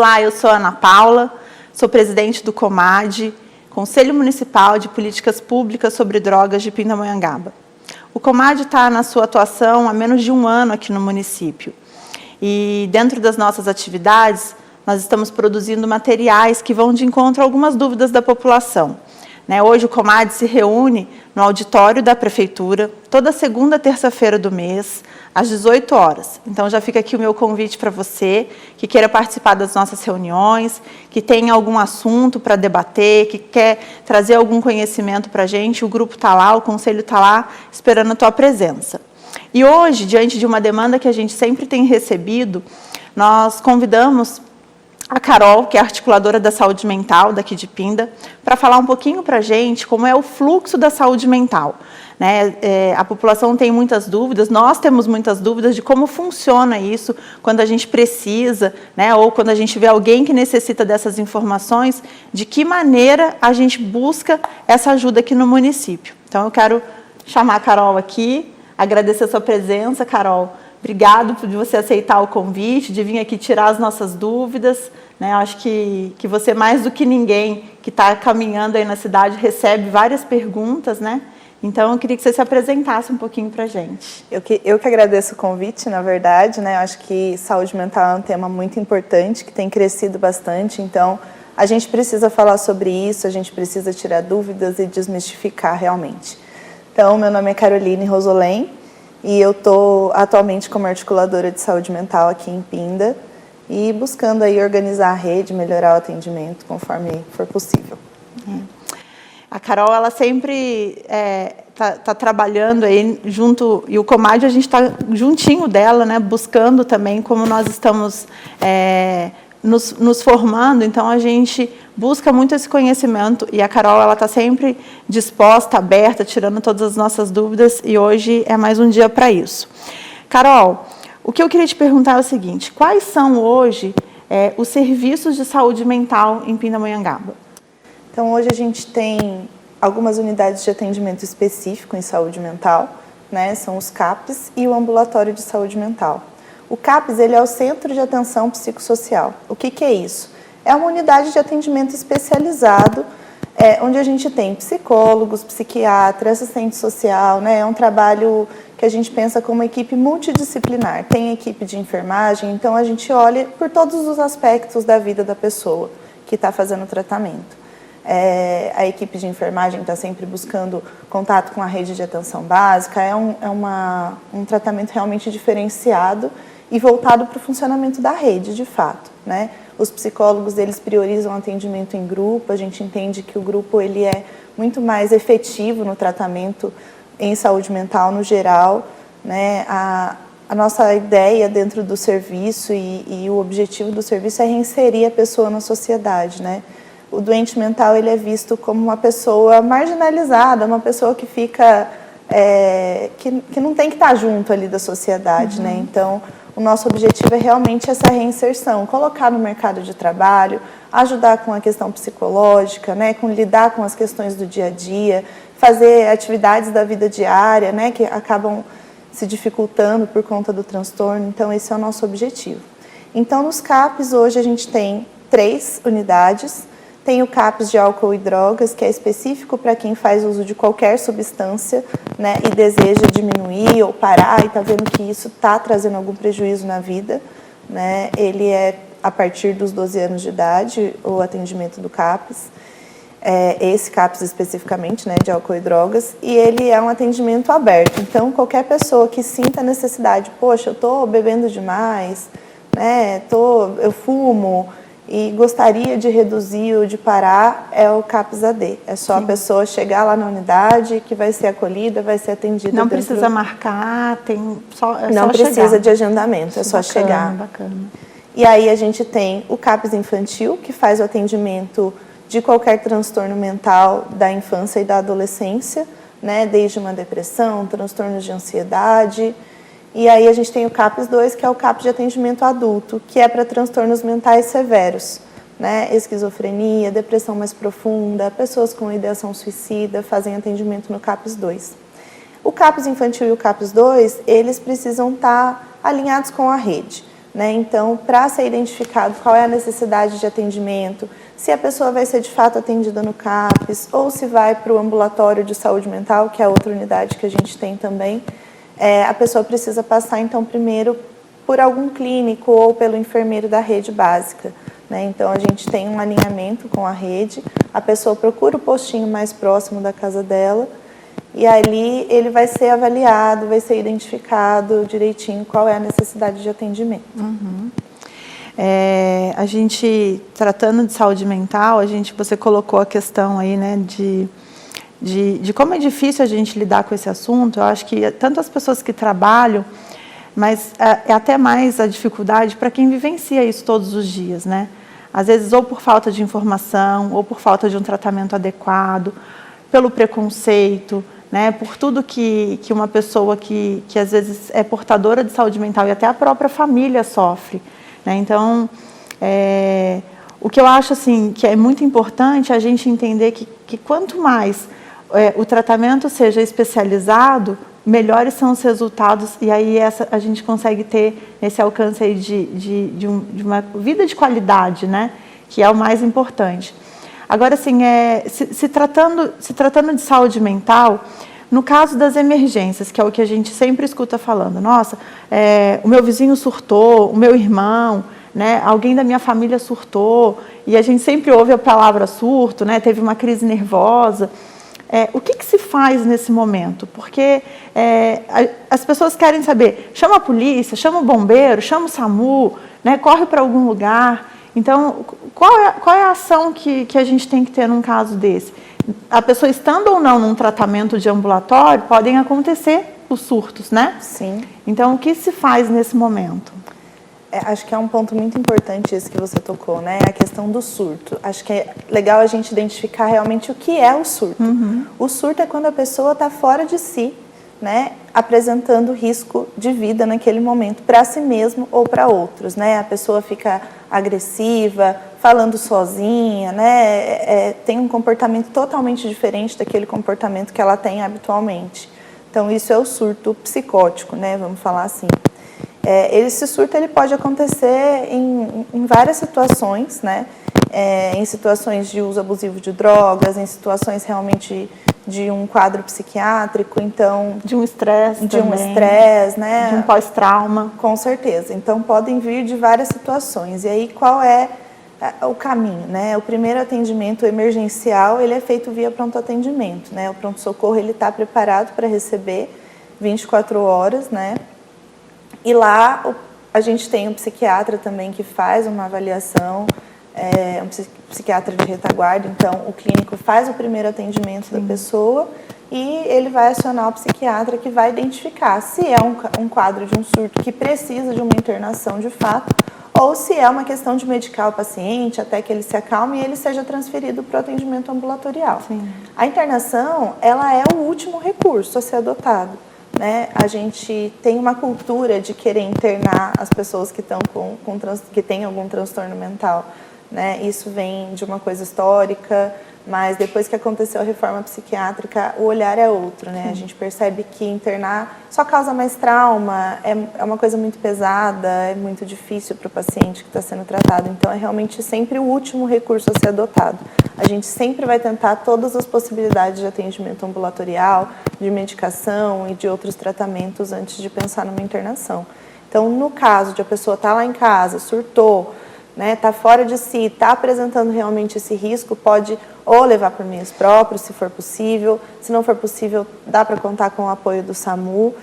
Olá, eu sou Ana Paula, sou presidente do COMAD, Conselho Municipal de Políticas Públicas sobre Drogas de Pindamonhangaba. O COMAD está na sua atuação há menos de um ano aqui no município. E dentro das nossas atividades, nós estamos produzindo materiais que vão de encontro a algumas dúvidas da população. Hoje o COMAD se reúne no auditório da Prefeitura, toda segunda e terça-feira do mês, às 18 horas. Então, já fica aqui o meu convite para você que queira participar das nossas reuniões, que tenha algum assunto para debater, que quer trazer algum conhecimento para a gente, o grupo está lá, o conselho está lá, esperando a tua presença. E hoje, diante de uma demanda que a gente sempre tem recebido, nós convidamos a Carol, que é articuladora da saúde mental daqui de Pinda, para falar um pouquinho para a gente como é o fluxo da saúde mental. A população tem muitas dúvidas, nós temos muitas dúvidas de como funciona isso quando a gente precisa, ou quando a gente vê alguém que necessita dessas informações, de que maneira a gente busca essa ajuda aqui no município. Então, eu quero chamar a Carol aqui, agradecer a sua presença, Carol. Obrigado por você aceitar o convite, de vir aqui tirar as nossas dúvidas. Acho que você, mais do que ninguém que está caminhando aí na cidade, recebe várias perguntas, Então, eu queria que você se apresentasse um pouquinho para a gente. Eu que agradeço o convite, na verdade, Acho que saúde mental é um tema muito importante, que tem crescido bastante, então a gente precisa falar sobre isso, a gente precisa tirar dúvidas e desmistificar realmente. Então, meu nome é Caroline Rosolém, e eu estou atualmente como articuladora de saúde mental aqui em Pinda e buscando aí organizar a rede, melhorar o atendimento conforme for possível. A Carol, ela sempre tá trabalhando aí junto, e o COMAD a gente está juntinho dela, buscando também como nós estamos nos formando, então a gente busca muito esse conhecimento e a Carol, ela está sempre disposta, aberta, tirando todas as nossas dúvidas e hoje é mais um dia para isso. Carol, o que eu queria te perguntar é o seguinte, quais são hoje os serviços de saúde mental em Pindamonhangaba? Então, hoje a gente tem algumas unidades de atendimento específico em saúde mental, são os CAPs e o ambulatório de saúde mental. O CAPS ele é o Centro de Atenção Psicossocial. O que é isso? É uma unidade de atendimento especializado, onde a gente tem psicólogos, psiquiatras, assistente social, É um trabalho que a gente pensa como uma equipe multidisciplinar. Tem equipe de enfermagem, então a gente olha por todos os aspectos da vida da pessoa que está fazendo o tratamento. A equipe de enfermagem está sempre buscando contato com a rede de atenção básica, é um tratamento realmente diferenciado e voltado para o funcionamento da rede, de fato, Os psicólogos, eles priorizam o atendimento em grupo, a gente entende que o grupo ele é muito mais efetivo no tratamento em saúde mental no geral, A nossa ideia dentro do serviço e o objetivo do serviço é reinserir a pessoa na sociedade, O doente mental ele é visto como uma pessoa marginalizada, uma pessoa que fica, que não tem que estar junto ali da sociedade, Então, o nosso objetivo é realmente essa reinserção, colocar no mercado de trabalho, ajudar com a questão psicológica, com lidar com as questões do dia a dia, fazer atividades da vida diária, que acabam se dificultando por conta do transtorno. Então, esse é o nosso objetivo. Então, nos CAPs, hoje a gente tem 3 unidades. Tem o CAPS de álcool e drogas, que é específico para quem faz uso de qualquer substância, e deseja diminuir ou parar e está vendo que isso está trazendo algum prejuízo na vida, Ele é a partir dos 12 anos de idade, o atendimento do CAPS, esse CAPS especificamente, de álcool e drogas, e ele é um atendimento aberto. Então, qualquer pessoa que sinta a necessidade, poxa, eu estou bebendo demais, eu fumo, e gostaria de reduzir ou de parar, é o CAPS-AD. É só a pessoa chegar lá na unidade, que vai ser acolhida, vai ser atendida. Não precisa marcar, não precisa de agendamento, é só chegar. Bacana. E aí a gente tem o CAPS infantil, que faz o atendimento de qualquer transtorno mental da infância e da adolescência, desde uma depressão, transtornos de ansiedade. E aí a gente tem o CAPS 2, que é o CAPS de atendimento adulto, que é para transtornos mentais severos, esquizofrenia, depressão mais profunda, pessoas com ideação suicida fazem atendimento no CAPS 2. O CAPS infantil e o CAPS 2, eles precisam estar alinhados com a rede. né? Então, para ser identificado qual é a necessidade de atendimento, se a pessoa vai ser de fato atendida no CAPS ou se vai para o ambulatório de saúde mental, que é outra unidade que a gente tem também, a pessoa precisa passar, então, primeiro por algum clínico ou pelo enfermeiro da rede básica, né? Então, a gente tem um alinhamento com a rede, a pessoa procura o postinho mais próximo da casa dela e ali ele vai ser avaliado, vai ser identificado direitinho qual é a necessidade de atendimento. Uhum. A gente, tratando de saúde mental, você colocou a questão aí, né, de como é difícil a gente lidar com esse assunto. Eu acho que tanto as pessoas que trabalham, mas é até mais a dificuldade para quem vivencia isso todos os dias, né? Às vezes ou por falta de informação, ou por falta de um tratamento adequado, pelo preconceito, né, por tudo que uma pessoa que às vezes é portadora de saúde mental e até a própria família sofre, né? Então, o que eu acho assim, que é muito importante é a gente entender que quanto mais o tratamento seja especializado, melhores são os resultados e aí a gente consegue ter esse alcance aí de uma vida de qualidade, né, que é o mais importante. Agora, assim, se tratando de saúde mental, no caso das emergências, que é o que a gente sempre escuta falando, nossa, o meu vizinho surtou, o meu irmão, né, alguém da minha família surtou, e a gente sempre ouve a palavra surto, né, teve uma crise nervosa. O que se faz nesse momento? Porque as pessoas querem saber, chama a polícia, chama o bombeiro, chama o SAMU, né, corre para algum lugar. Então, qual é a ação que a gente tem que ter num caso desse? A pessoa estando ou não num tratamento de ambulatório, podem acontecer os surtos, né? Sim. Então, o que se faz nesse momento? Acho que é um ponto muito importante esse que você tocou, né? A questão do surto. Acho que é legal a gente identificar realmente o que é o surto. Uhum. O surto é quando a pessoa está fora de si, né? Apresentando risco de vida naquele momento para si mesmo ou para outros, né? A pessoa fica agressiva, falando sozinha, né? Tem um comportamento totalmente diferente daquele comportamento que ela tem habitualmente. Então, isso é o surto psicótico, né? Vamos falar assim. Esse surto ele pode acontecer em várias situações, né? Em situações de uso abusivo de drogas, em situações realmente de um quadro psiquiátrico, então... De um estresse De um também, estresse, né? de um pós-trauma. Com certeza. Então, podem vir de várias situações. E aí, qual é o caminho, né? O primeiro atendimento emergencial, ele é feito via pronto atendimento, né? O pronto-socorro, ele está preparado para receber 24 horas, né? E lá a gente tem um psiquiatra também que faz uma avaliação, um psiquiatra de retaguarda, então o clínico faz o primeiro atendimento da pessoa e ele vai acionar o psiquiatra que vai identificar se é um quadro de um surto que precisa de uma internação de fato ou se é uma questão de medicar o paciente até que ele se acalme e ele seja transferido para o atendimento ambulatorial. Sim. A internação, ela é o último recurso a ser adotado. Né? A gente tem uma cultura de querer internar as pessoas que estão que têm algum transtorno mental, né? Isso vem de uma coisa histórica, mas depois que aconteceu a reforma psiquiátrica, o olhar é outro, né? A gente percebe que internar só causa mais trauma, é uma coisa muito pesada, é muito difícil para o paciente que está sendo tratado. Então, é realmente sempre o último recurso a ser adotado. A gente sempre vai tentar todas as possibilidades de atendimento ambulatorial, de medicação e de outros tratamentos antes de pensar numa internação. Então, no caso de a pessoa estar lá em casa, surtou, né, tá fora de si, está apresentando realmente esse risco, pode ou levar por meios próprios, se for possível. Se não for possível, dá para contar com o apoio do SAMU.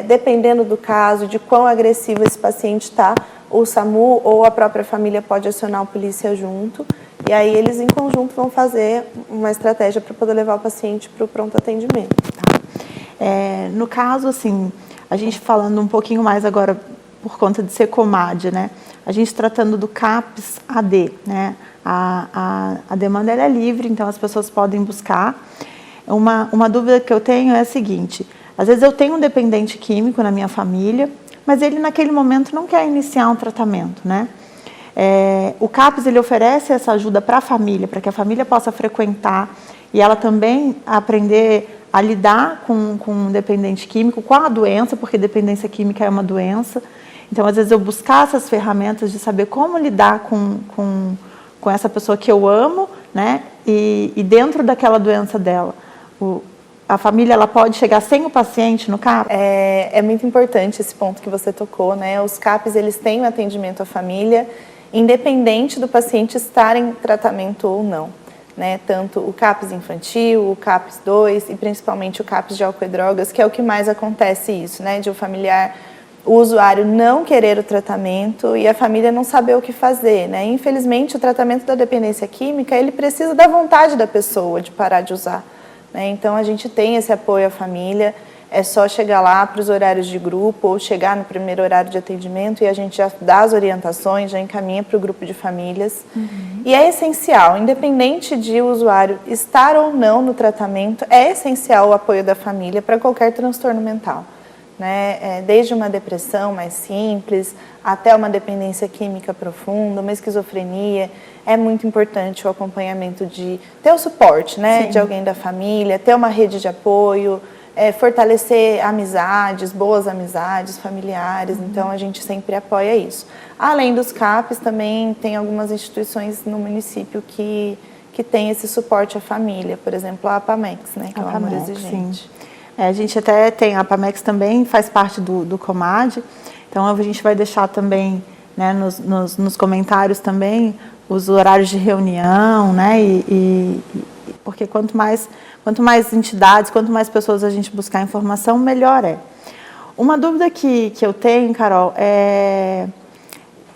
Dependendo do caso, de quão agressivo esse paciente está, o SAMU ou a própria família pode acionar a polícia junto. E aí eles, em conjunto, vão fazer uma estratégia para poder levar o paciente para o pronto atendimento. Tá. No caso, assim, a gente falando um pouquinho mais agora por conta de ser COMAD, né? A gente tratando do CAPS AD, né? A demanda ela é livre, então as pessoas podem buscar. Uma dúvida que eu tenho é a seguinte: às vezes eu tenho um dependente químico na minha família, mas ele naquele momento não quer iniciar um tratamento, né? O CAPS ele oferece essa ajuda para a família, para que a família possa frequentar e ela também aprender a lidar com um dependente químico, com a doença, porque dependência química é uma doença. Então, às vezes, eu buscar essas ferramentas de saber como lidar com essa pessoa que eu amo, né? E dentro daquela doença dela, a família ela pode chegar sem o paciente no CAP? É muito importante esse ponto que você tocou, né? Os CAPs, eles têm um atendimento à família, independente do paciente estar em tratamento ou não, né? Tanto o CAPs infantil, o CAPs 2 e principalmente o CAPs de álcool e drogas, que é o que mais acontece isso, né? De o familiar, o usuário não querer o tratamento e a família não saber o que fazer, né? Infelizmente, o tratamento da dependência química, ele precisa da vontade da pessoa de parar de usar, né? Então, a gente tem esse apoio à família, é só chegar lá para os horários de grupo ou chegar no primeiro horário de atendimento e a gente já dá as orientações, já encaminha para o grupo de famílias. E é essencial, independente de o usuário estar ou não no tratamento, é essencial o apoio da família para qualquer transtorno mental, né? Desde uma depressão mais simples até uma dependência química profunda, uma esquizofrenia, é muito importante o acompanhamento de ter o suporte, né? De alguém da família, ter uma rede de apoio, fortalecer amizades, boas amizades familiares, então a gente sempre apoia isso. Além dos CAPs, também tem algumas instituições no município que tem esse suporte à família, por exemplo, a APAMEX, né, que é o Amor Exigente. A gente até tem, a APAMEX também faz parte do COMAD, então a gente vai deixar também, né, nos comentários também os horários de reunião, né, porque quanto mais entidades, quanto mais pessoas a gente buscar informação, melhor é. Uma dúvida que eu tenho, Carol, é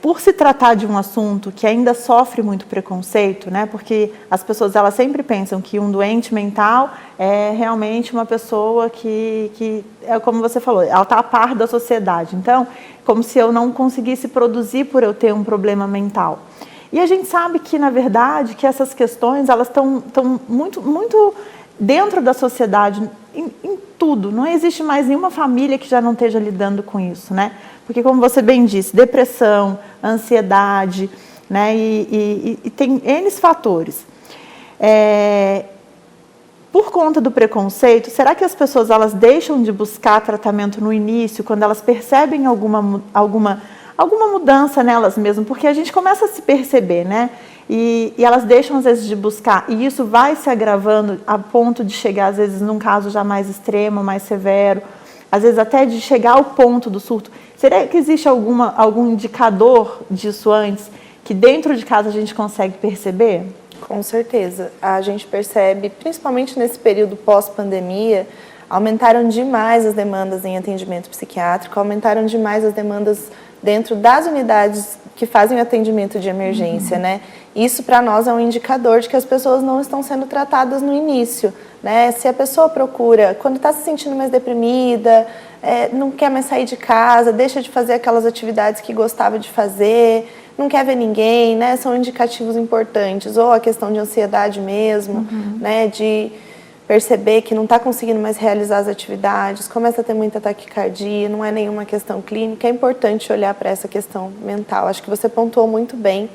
por se tratar de um assunto que ainda sofre muito preconceito, né? Porque as pessoas elas sempre pensam que um doente mental é realmente uma pessoa que é como você falou, ela está a par da sociedade. Então, como se eu não conseguisse produzir por eu ter um problema mental. E a gente sabe que, na verdade, que essas questões elas estão muito dentro da sociedade, em tudo. Não existe mais nenhuma família que já não esteja lidando com isso, né? Porque, como você bem disse, depressão, ansiedade, né? E tem N fatores. Por conta do preconceito, será que as pessoas elas deixam de buscar tratamento no início, quando elas percebem alguma mudança nelas mesmas? Porque a gente começa a se perceber, né? E elas deixam, às vezes, de buscar. E isso vai se agravando a ponto de chegar, às vezes, num caso já mais extremo, mais severo. Às vezes, até de chegar ao ponto do surto. Será que existe algum indicador disso antes, que dentro de casa a gente consegue perceber? Com certeza. A gente percebe, principalmente nesse período pós-pandemia, aumentaram demais as demandas em atendimento psiquiátrico, aumentaram demais as demandas dentro das unidades que fazem o atendimento de emergência, né? Isso para nós é um indicador de que as pessoas não estão sendo tratadas no início, né? Se a pessoa procura, quando está se sentindo mais deprimida, não quer mais sair de casa, deixa de fazer aquelas atividades que gostava de fazer, não quer ver ninguém, né? São indicativos importantes, ou a questão de ansiedade mesmo, né? De perceber que não está conseguindo mais realizar as atividades, começa a ter muita taquicardia, não é nenhuma questão clínica, é importante olhar para essa questão mental. Acho que você pontuou muito bem.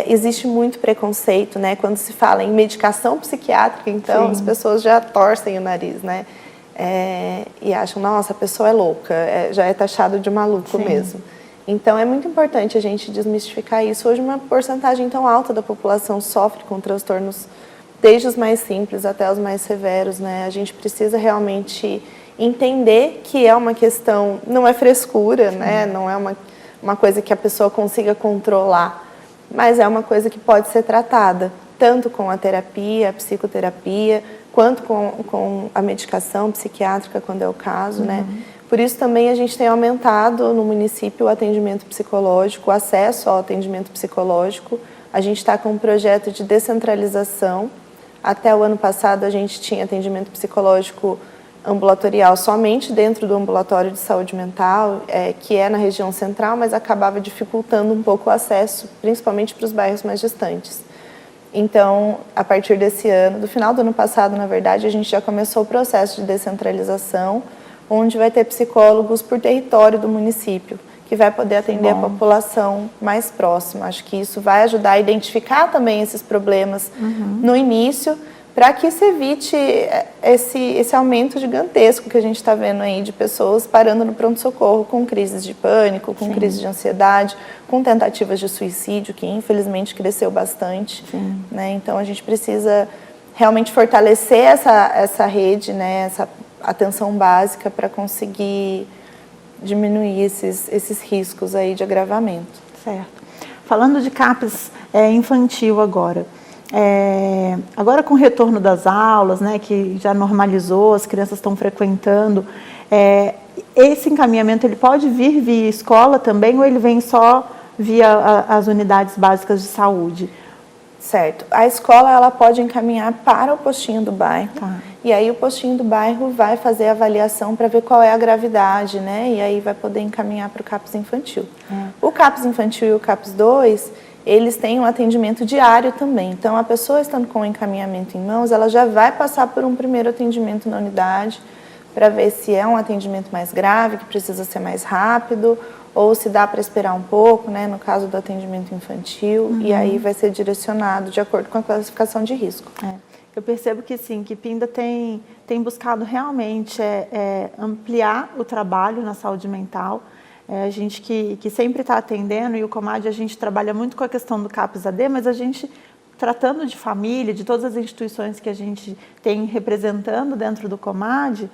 Existe muito preconceito, né? Quando se fala em medicação psiquiátrica, então Sim. As pessoas já torcem o nariz, né? E acham, nossa, a pessoa é louca, já é taxado de maluco Sim. mesmo. Então é muito importante a gente desmistificar isso. Hoje uma porcentagem tão alta da população sofre com transtornos desde os mais simples até os mais severos, né? A gente precisa realmente entender que é uma questão, não é frescura, né? Não é uma coisa que a pessoa consiga controlar, mas é uma coisa que pode ser tratada, tanto com a terapia, a psicoterapia, quanto com a medicação psiquiátrica, quando é o caso, né? Por isso também a gente tem aumentado no município o atendimento psicológico, o acesso ao atendimento psicológico. A gente está com um projeto de descentralização. Até o ano passado a gente tinha atendimento psicológico ambulatorial somente dentro do ambulatório de saúde mental, que é na região central, mas acabava dificultando um pouco o acesso, principalmente para os bairros mais distantes. Então, a partir desse ano, do final do ano passado, na verdade, a gente já começou o processo de descentralização, onde vai ter psicólogos por território do município, que vai poder atender a população mais próxima. Acho que isso vai ajudar a identificar também esses problemas no início, para que se evite esse aumento gigantesco que a gente está vendo aí de pessoas parando no pronto-socorro com crises de pânico, com crises de ansiedade, com tentativas de suicídio, que infelizmente cresceu bastante, né? Então a gente precisa realmente fortalecer essa rede, né? Essa atenção básica para conseguir diminuir esses riscos aí de agravamento. Certo. Falando de CAPS infantil agora, agora com o retorno das aulas, né, que já normalizou, as crianças estão frequentando, esse encaminhamento ele pode vir via escola também ou ele vem só via as unidades básicas de saúde? Certo. A escola ela pode encaminhar para o postinho do bairro, e aí o postinho do bairro vai fazer a avaliação para ver qual é a gravidade, né? E aí vai poder encaminhar para o CAPS infantil. O CAPS infantil e o CAPS 2, eles têm um atendimento diário também. Então, a pessoa estando com o encaminhamento em mãos, ela já vai passar por um primeiro atendimento na unidade para ver se é um atendimento mais grave, que precisa ser mais rápido, ou se dá para esperar um pouco, né, no caso do atendimento infantil, e aí vai ser direcionado de acordo com a classificação de risco. Eu percebo que sim, que Pinda tem buscado realmente ampliar o trabalho na saúde mental. A gente que sempre está atendendo, e o Comad a gente trabalha muito com a questão do CAPS-AD, mas a gente, tratando de família, de todas as instituições que a gente tem representando dentro do Comad,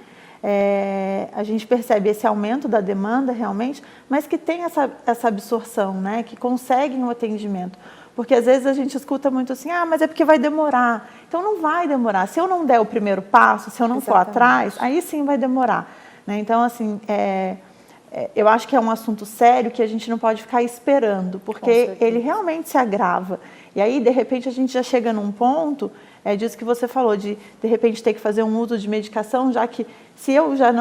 a gente percebe esse aumento da demanda realmente, mas que tem essa absorção, né? Que conseguem o atendimento. Porque às vezes a gente escuta muito assim, mas é porque vai demorar. Então não vai demorar. Se eu não der o primeiro passo, se eu não for atrás, aí sim vai demorar. Né? Então, assim, eu acho que é um assunto sério que a gente não pode ficar esperando, porque ele realmente se agrava. E aí, de repente, a gente já chega num ponto, disso que você falou, de repente ter que fazer um uso de medicação, já que se eu já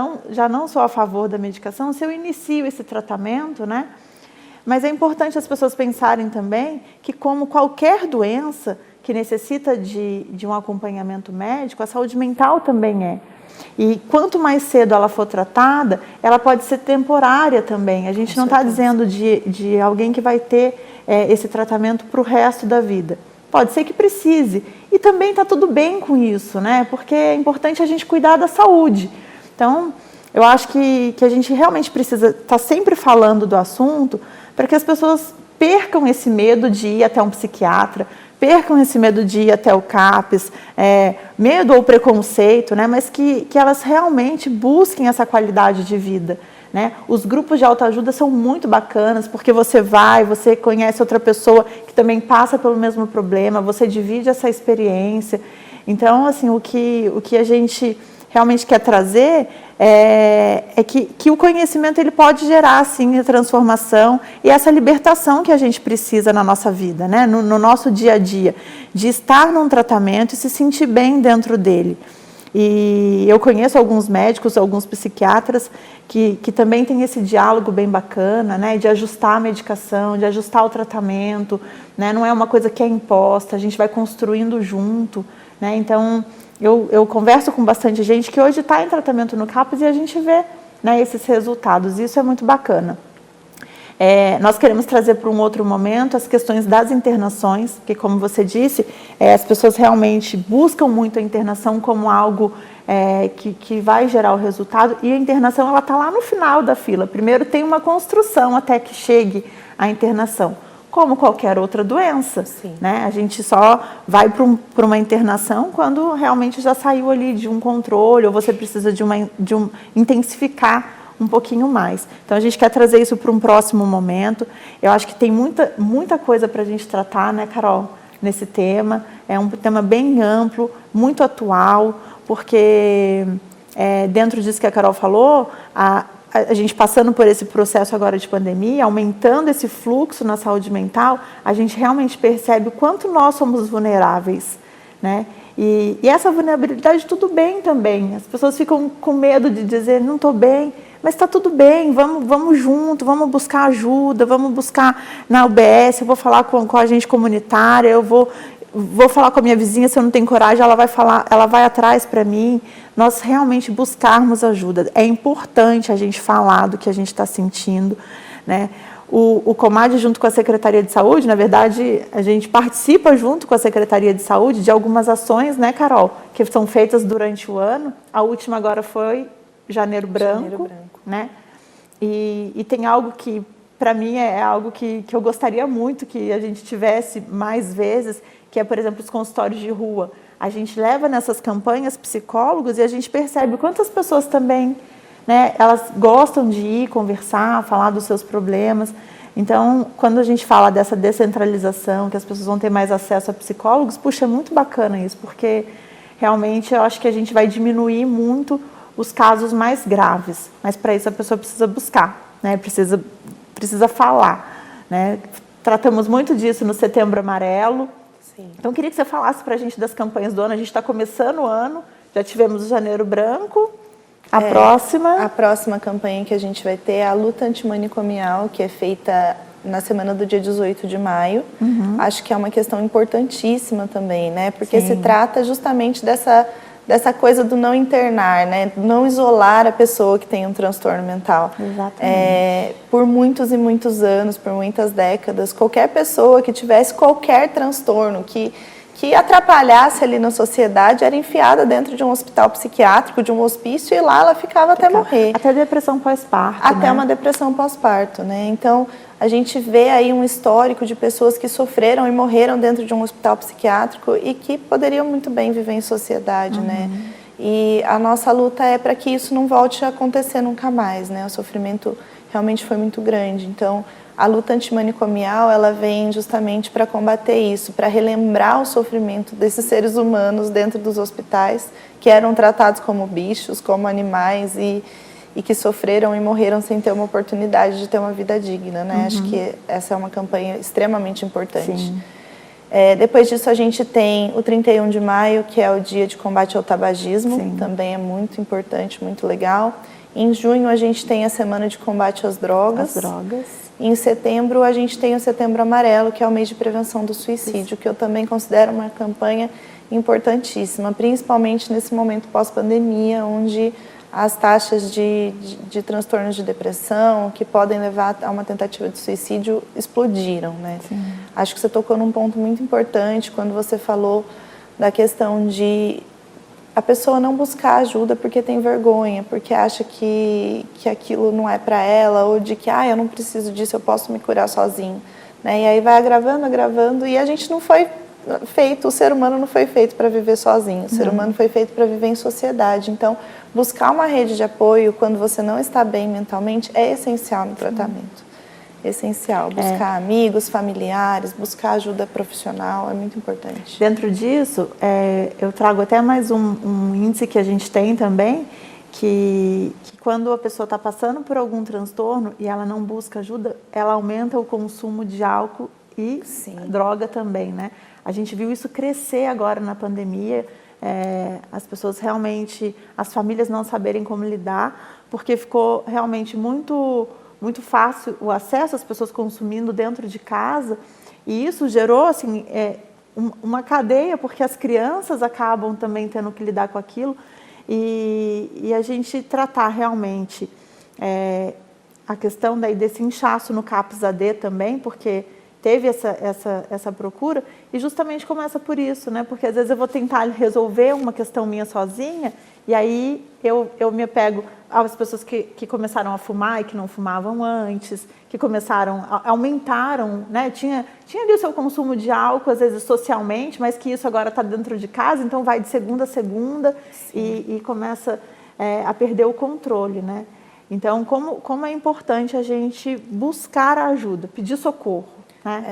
não sou a favor da medicação, se eu inicio esse tratamento, né? Mas é importante as pessoas pensarem também que, como qualquer doença que necessita de um acompanhamento médico, a saúde mental também é. E quanto mais cedo ela for tratada, ela pode ser temporária também. A gente não está dizendo de alguém que vai ter esse tratamento para o resto da vida. Pode ser que precise. E também está tudo bem com isso, né? Porque é importante a gente cuidar da saúde. Então, eu acho que a gente realmente precisa estar sempre falando do assunto para que as pessoas percam esse medo de ir até um psiquiatra, percam esse medo de ir até o CAPS, medo ou preconceito, né? Mas que elas realmente busquem essa qualidade de vida. Né? Os grupos de autoajuda são muito bacanas, porque você conhece outra pessoa que também passa pelo mesmo problema, você divide essa experiência. Então, assim, o que a gente realmente quer trazer é que o conhecimento ele pode gerar, assim, a transformação e essa libertação que a gente precisa na nossa vida, né? No nosso dia a dia, de estar num tratamento e se sentir bem dentro dele. E eu conheço alguns médicos, alguns psiquiatras que também têm esse diálogo bem bacana, né? De ajustar a medicação, de ajustar o tratamento, né? Não é uma coisa que é imposta, a gente vai construindo junto, né? Então, eu converso com bastante gente que hoje está em tratamento no CAPS e a gente vê, né, esses resultados, isso é muito bacana. Nós queremos trazer para um outro momento as questões das internações, que, como você disse, as pessoas realmente buscam muito a internação como algo que vai gerar o resultado, e a internação ela está lá no final da fila. Primeiro tem uma construção até que chegue à internação, como qualquer outra doença. Né? A gente só vai para uma internação quando realmente já saiu ali de um controle, ou você precisa de intensificar um pouquinho mais. Então, a gente quer trazer isso para um próximo momento. Eu acho que tem muita coisa para a gente tratar, né, Carol, nesse tema. É um tema bem amplo, muito atual, porque dentro disso que a Carol falou, a gente passando por esse processo agora de pandemia, aumentando esse fluxo na saúde mental, a gente realmente percebe o quanto nós somos vulneráveis, né? E essa vulnerabilidade, tudo bem também. As pessoas ficam com medo de dizer, não estou bem, mas está tudo bem, vamos junto, vamos buscar ajuda, vamos buscar na UBS, eu vou falar com a agente comunitária, eu vou falar com a minha vizinha, se eu não tenho coragem, ela vai atrás para mim. Nós realmente buscarmos ajuda. É importante a gente falar do que a gente está sentindo, né? O COMAD, junto com a Secretaria de Saúde, na verdade, a gente participa junto com a Secretaria de Saúde de algumas ações, né, Carol, que são feitas durante o ano. A última agora foi Janeiro Branco, né? E tem algo que, para mim, é algo que eu gostaria muito que a gente tivesse mais vezes, que é, por exemplo, os consultórios de rua. A gente leva nessas campanhas psicólogos e a gente percebe quantas pessoas também, né, elas gostam de ir conversar, falar dos seus problemas. Então, quando a gente fala dessa descentralização, que as pessoas vão ter mais acesso a psicólogos, puxa, é muito bacana isso, porque realmente eu acho que a gente vai diminuir muito os casos mais graves, mas para isso a pessoa precisa buscar, né, precisa falar, né. Tratamos muito disso no Setembro Amarelo. Sim. Então, eu queria que você falasse para a gente das campanhas do ano. A gente está começando o ano, já tivemos o Janeiro Branco. A próxima campanha que a gente vai ter é a luta antimanicomial, que é feita na semana do dia 18 de maio. Acho que é uma questão importantíssima também, né? Porque se trata justamente dessa coisa do não internar, né? Não isolar a pessoa que tem um transtorno mental. Exatamente. Por muitos e muitos anos, por muitas décadas, qualquer pessoa que tivesse qualquer transtorno que atrapalhasse ali na sociedade era enfiada dentro de um hospital psiquiátrico, de um hospício, e lá ela ficava até morrer. Até depressão pós-parto. Até né? uma depressão pós-parto, né? Então, a gente vê aí um histórico de pessoas que sofreram e morreram dentro de um hospital psiquiátrico e que poderiam muito bem viver em sociedade, né? E a nossa luta é para que isso não volte a acontecer nunca mais, né? O sofrimento realmente foi muito grande. Então, a luta antimanicomial, ela vem justamente para combater isso, para relembrar o sofrimento desses seres humanos dentro dos hospitais, que eram tratados como bichos, como animais e que sofreram e morreram sem ter uma oportunidade de ter uma vida digna, né? Acho que essa é uma campanha extremamente importante. Depois disso, a gente tem o 31 de maio, que é o dia de combate ao tabagismo, também é muito importante, muito legal. Em junho, a gente tem a semana de combate às drogas. Em setembro, a gente tem o Setembro Amarelo, que é o mês de prevenção do suicídio, que eu também considero uma campanha importantíssima, principalmente nesse momento pós-pandemia, onde as taxas de transtornos de depressão, que podem levar a uma tentativa de suicídio, explodiram, né? Acho que você tocou num ponto muito importante quando você falou da questão de a pessoa não buscar ajuda porque tem vergonha, porque acha que aquilo não é para ela, ou de que eu não preciso disso, eu posso me curar sozinho, né? E aí vai agravando, e a gente não foi feito, o ser humano não foi feito para viver sozinho, o ser humano foi feito para viver em sociedade. Então, buscar uma rede de apoio quando você não está bem mentalmente é essencial no tratamento. Essencial. Buscar amigos, familiares, buscar ajuda profissional é muito importante. Dentro disso, eu trago até mais um índice que a gente tem também, que quando a pessoa está passando por algum transtorno e ela não busca ajuda, ela aumenta o consumo de álcool e droga também, né? A gente viu isso crescer agora na pandemia, as pessoas realmente, as famílias não saberem como lidar, porque ficou realmente muito fácil o acesso, as pessoas consumindo dentro de casa, e isso gerou assim, uma cadeia, porque as crianças acabam também tendo que lidar com aquilo, e a gente tratar realmente a questão desse inchaço no CAPS-AD também, porque teve essa procura, e justamente começa por isso, né? Porque às vezes eu vou tentar resolver uma questão minha sozinha, e aí eu me apego às pessoas que começaram a fumar e que não fumavam antes, que aumentaram, né? Tinha ali o seu consumo de álcool, às vezes socialmente, mas que isso agora está dentro de casa, então vai de segunda a segunda e começa a perder o controle, né? Então, como é importante a gente buscar a ajuda, pedir socorro.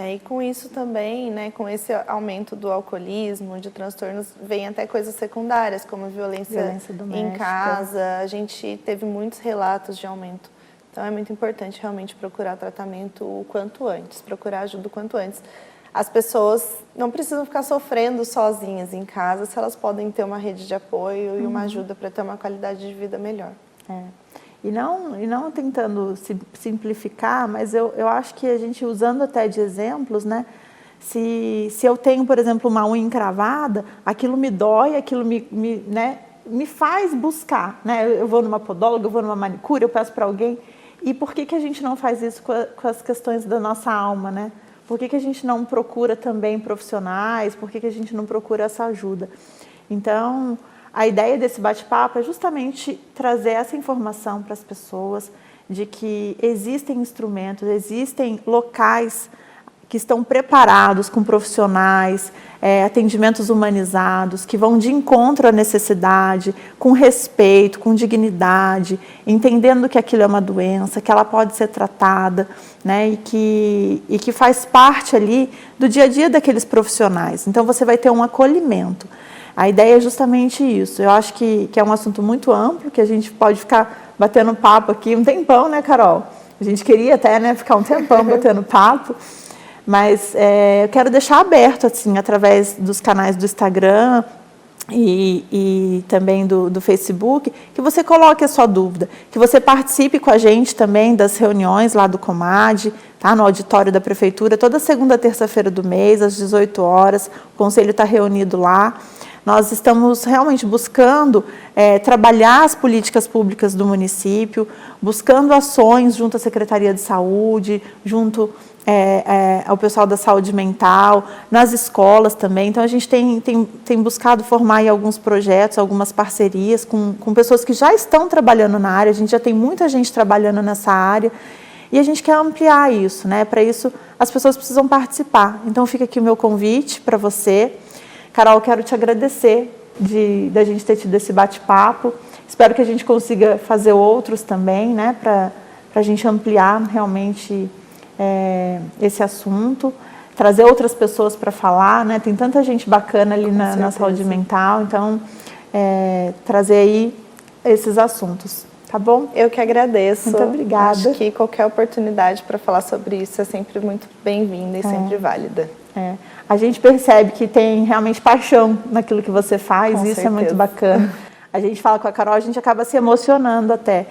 E com isso também, né, com esse aumento do alcoolismo, de transtornos, vem até coisas secundárias, como violência em casa. A gente teve muitos relatos de aumento. Então, é muito importante realmente procurar tratamento o quanto antes, procurar ajuda o quanto antes. As pessoas não precisam ficar sofrendo sozinhas em casa, se elas podem ter uma rede de apoio e uma ajuda para ter uma qualidade de vida melhor. E não tentando simplificar, mas eu acho que a gente, usando até de exemplos, né? Se eu tenho, por exemplo, uma unha encravada, aquilo me dói, aquilo me faz buscar, né? Eu vou numa podóloga, eu vou numa manicure, eu peço para alguém. E por que a gente não faz isso com as questões da nossa alma, né? Por que a gente não procura também profissionais? Por que a gente não procura essa ajuda? Então, a ideia desse bate-papo é justamente trazer essa informação para as pessoas de que existem instrumentos, existem locais que estão preparados com profissionais, atendimentos humanizados, que vão de encontro à necessidade, com respeito, com dignidade, entendendo que aquilo é uma doença, que ela pode ser tratada, né, e que faz parte ali do dia a dia daqueles profissionais. Então, você vai ter um acolhimento. A ideia é justamente isso. Eu acho que é um assunto muito amplo, que a gente pode ficar batendo papo aqui um tempão, né, Carol? A gente queria até, né, ficar um tempão batendo papo. Mas eu quero deixar aberto, assim, através dos canais do Instagram e também do Facebook, que você coloque a sua dúvida, que você participe com a gente também das reuniões lá do Comad, tá? No auditório da Prefeitura, toda segunda e terça-feira do mês, às 18 horas, o Conselho está reunido lá. Nós estamos realmente buscando trabalhar as políticas públicas do município, buscando ações junto à Secretaria de Saúde, junto ao pessoal da saúde mental, nas escolas também. Então, a gente tem buscado formar aí alguns projetos, algumas parcerias com pessoas que já estão trabalhando na área. A gente já tem muita gente trabalhando nessa área e a gente quer ampliar isso, né? Para isso, as pessoas precisam participar. Então, fica aqui o meu convite para você. Carol, quero te agradecer da gente ter tido esse bate-papo. Espero que a gente consiga fazer outros também, né? Para a gente ampliar realmente esse assunto, trazer outras pessoas para falar, né? Tem tanta gente bacana ali na saúde mental, então trazer aí esses assuntos, tá bom? Eu que agradeço. Muito obrigada. Acho que qualquer oportunidade para falar sobre isso é sempre muito bem-vinda e sempre válida. A gente percebe que tem realmente paixão naquilo que você faz, Com isso certeza. É muito bacana. A gente fala com a Carol, a gente acaba se emocionando até.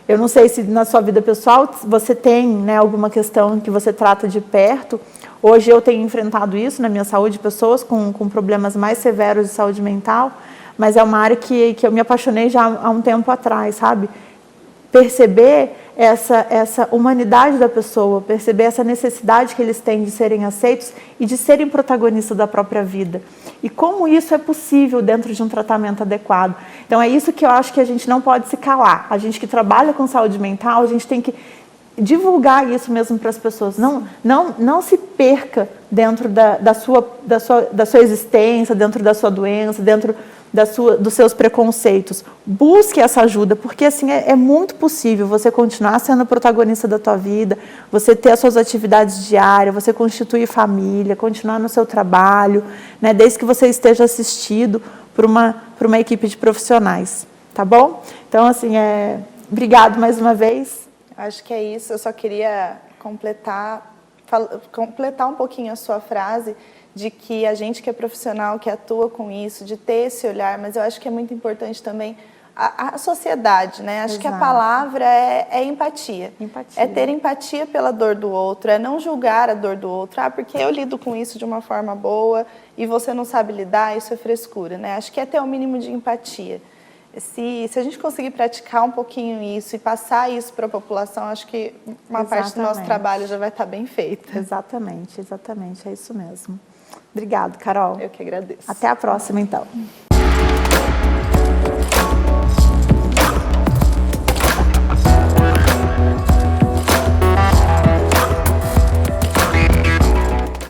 Eu não sei se na sua vida pessoal você tem, né, alguma questão que você trata de perto. Hoje eu tenho enfrentado isso na minha saúde, pessoas com problemas mais severos de saúde mental, mas é uma área que eu me apaixonei já há um tempo atrás, sabe? Perceber essa humanidade da pessoa, perceber essa necessidade que eles têm de serem aceitos e de serem protagonistas da própria vida. E como isso é possível dentro de um tratamento adequado. Então, é isso que eu acho que a gente não pode se calar. A gente que trabalha com saúde mental, a gente tem que divulgar isso mesmo para as pessoas. Não se perca dentro da sua existência, dentro da sua doença, dentro dos seus preconceitos. Busque essa ajuda, porque assim é muito possível você continuar sendo protagonista da tua vida, você ter as suas atividades diárias, você constituir família, continuar no seu trabalho, né, desde que você esteja assistido por uma equipe de profissionais, tá bom? Então, assim, obrigado mais uma vez. Acho que é isso. Eu só queria completar um pouquinho a sua frase, de que a gente que é profissional, que atua com isso, de ter esse olhar, mas eu acho que é muito importante também a sociedade, né? Acho que a palavra é empatia. É ter empatia pela dor do outro, é não julgar a dor do outro. Porque eu lido com isso de uma forma boa e você não sabe lidar, isso é frescura, né? Acho que é ter o mínimo de empatia. Se a gente conseguir praticar um pouquinho isso e passar isso para a população, acho que uma parte do nosso trabalho já vai estar bem feita. Exatamente, é isso mesmo. Obrigada, Carol. Eu que agradeço. Até a próxima, então.